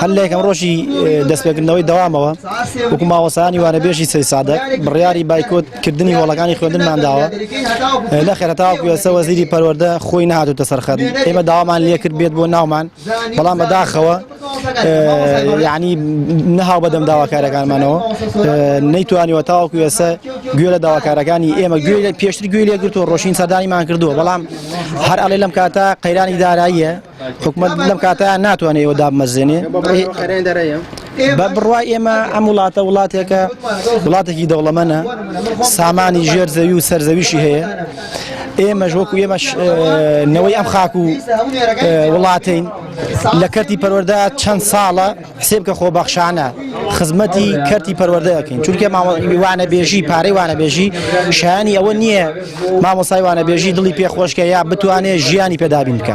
هەر لە یەکەم ڕۆژی دەستپێکردنەوەی دەوامەوە وەکو ماوەسانی وانەبێژی سەی سادەق بڕیاری بایکۆتکردنی هۆڵەکانی خوێندنمان داوە نەخێرە تاوەکو ئێستا وەزیری پەروەردە خۆی نهاتوتە سەرخەت ئێمە داوامان لێ کرد بێت بۆ ناومان بەڵام بەداخەوە یعنی نەهاو بەدەم داواکارەکانمانەوە نەیتوانیوە تاوەکو ئێستا گوێ لە داواکارەکانی ئێمە پێشتر گوێ لێ گرتووە ڕۆژین سەردانیمان کردووە بەڵام هەر ئەڵێ لەم کاتە قەیرانی داراییە حکومەت لەم کاتە ناتوانێت ئەوە دابمەزێنێ بە بڕوای ئێمە ئەم وڵاتە وڵاتێکە وڵاتێکی دەوڵەمەنە سامانی ژێر زەوی و سەرزەویشی هەیە ئێمەش وەکو ئێمەش نەوەی ئەم خاک و وڵاتین لە کەرتی پەروەردە چەند ساڵە حسێب کە خۆبەخشانە خزمەتی کەرتی پەروەردەکەین چونکە وانەبێژی پارەی وانەبێژی شایانی ئەوە نییە مامۆسای وانەبێژی دڵی پێخۆشکە یا بتوانێت ژیانی پێدابین بکە.